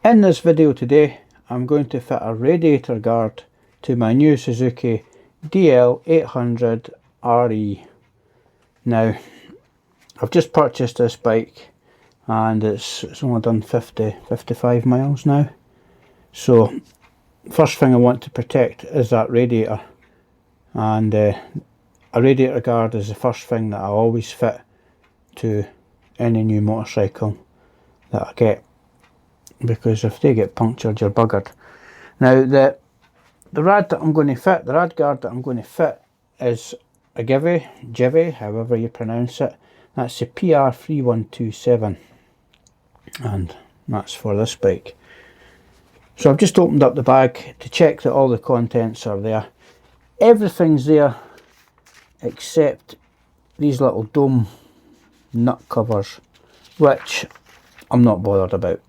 In this video today, I'm going to fit a radiator guard to my new Suzuki DL800SE. Now, I've just purchased this bike and it's only done 55 miles now. So, first thing I want to protect is that radiator. And a radiator guard is the first thing that I always fit to any new motorcycle that I get, because if they get punctured, you're buggered. Now the rad that I'm going to fit, the rad guard that I'm going to fit is a GIVI, however you pronounce it. That's the PR3127, and that's for this bike. So I've just opened up the bag to check that all the contents are there. Everything's there except these little dome nut covers, which I'm not bothered about.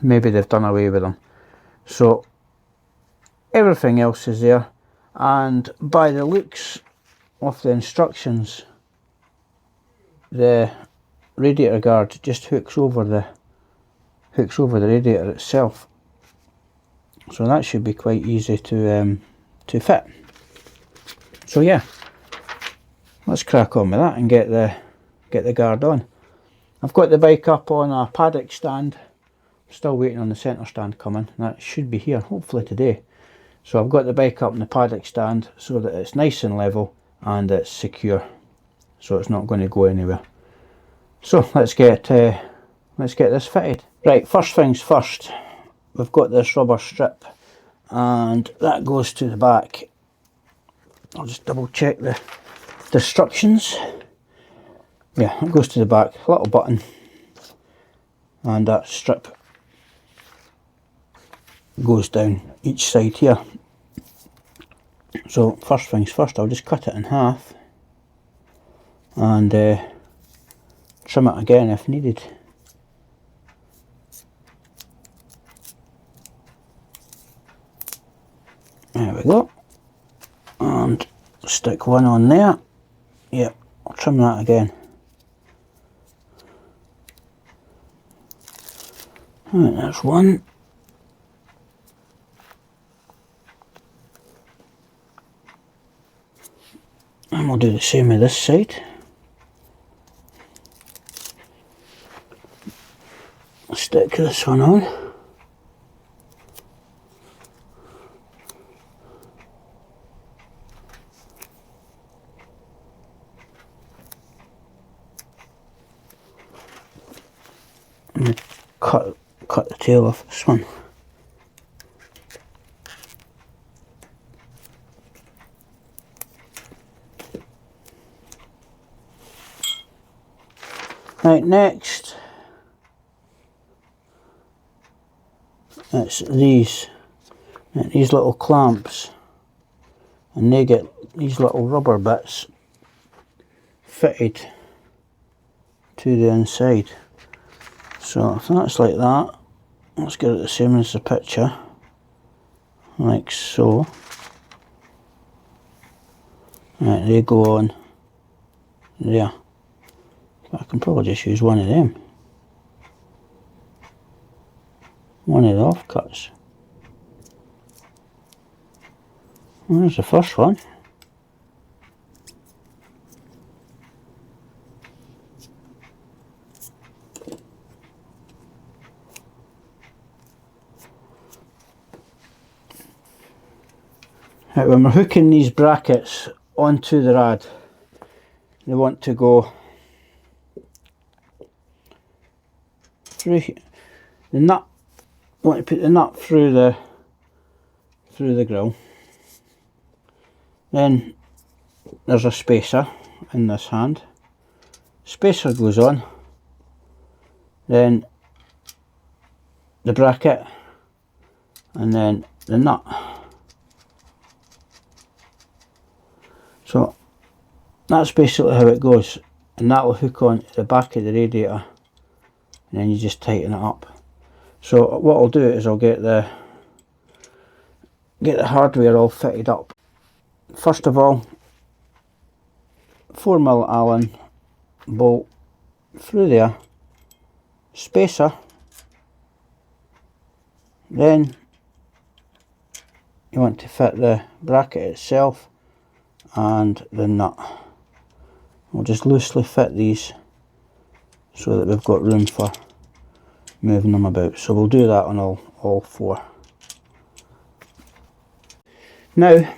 Maybe they've done away with them. So everything else is there, and by the looks of the instructions, the radiator guard just hooks over the radiator itself. So that should be quite easy to fit. So yeah, let's crack on with that and get the guard on. I've got the bike up on a paddock stand. Still waiting on the centre stand coming. That should be here hopefully today. So I've got the bike up on the paddock stand so that it's nice and level and it's secure, so it's not going to go anywhere. So let's get this fitted. Right, first things first, we've got this rubber strip and that goes to the back. I'll just double check the instructions. Yeah, it goes to the back, a little button, and that strip goes down each side here. So first things first, I'll just cut it in half and trim it again if needed. There we go, and stick one on there. Yep, I'll trim that again. Right, there's one. And we'll do the same with this side. Stick this one on. And cut the tail off this one. Right, next it's these little clamps, and they get these little rubber bits fitted to the inside. So if that's like that, let's get it the same as the picture, like so. Right, they go on there. I can probably just use one of them. One of the offcuts. Well, there's the first one. Right, when we're hooking these brackets onto the rad, they want to go through the nut. Want to put the nut through the grill. Then there's a spacer in this hand. Spacer goes on. Then the bracket, and then the nut. So that's basically how it goes, and that will hook on the back of the radiator, and then you just tighten it up. So what I'll do is I'll get the hardware all fitted up. First of all, 4mm Allen bolt through there, spacer Then you want to fit the bracket itself and the nut. We'll just loosely fit these so that we've got room for moving them about. So we'll do that on all four. Now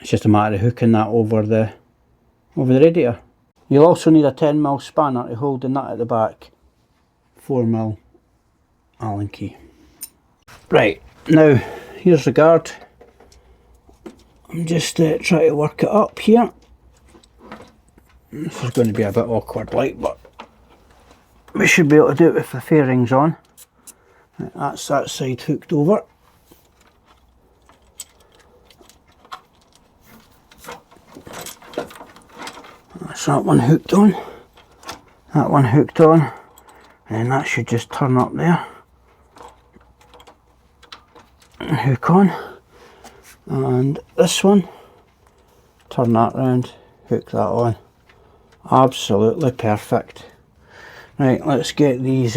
it's just a matter of hooking that over the radiator. You'll also need a 10mm spanner to hold the nut at the back, 4mm Allen key. Right, now here's the guard. I'm just trying to work it up here. This is going to be a bit awkward like, but we should be able to do it with the fairings on. Right, that's that side hooked over. That's that one hooked on. That one hooked on. And that should just turn up there. And hook on. And this one, turn that round, hook that on. Absolutely perfect. Right, let's get these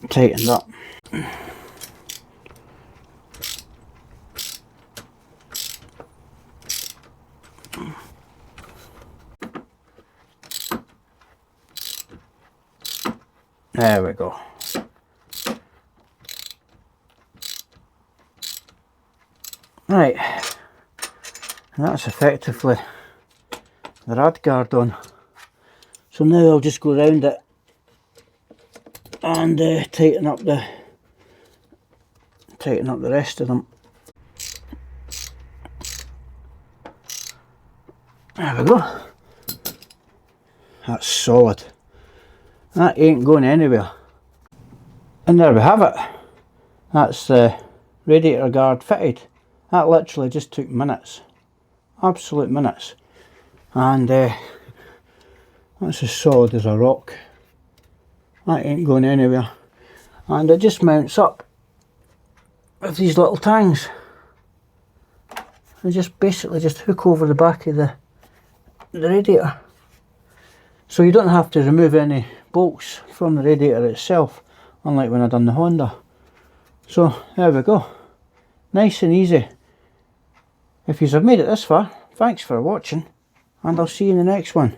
tightened up. There we go. Right, and that's effectively the rad guard on. So now I'll just go around it and tighten up the rest of them. There we go. That's solid. That ain't going anywhere. And there we have it. That's the radiator guard fitted. That literally just took minutes. Absolute minutes. And that's as solid as a rock. That ain't going anywhere. And it just mounts up with these little tangs. And just basically just hook over the back of the radiator. So you don't have to remove any bolts from the radiator itself, unlike when I done the Honda. So there we go. Nice and easy. If you've made it this far, thanks for watching, and I'll see you in the next one.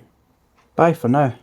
Bye for now.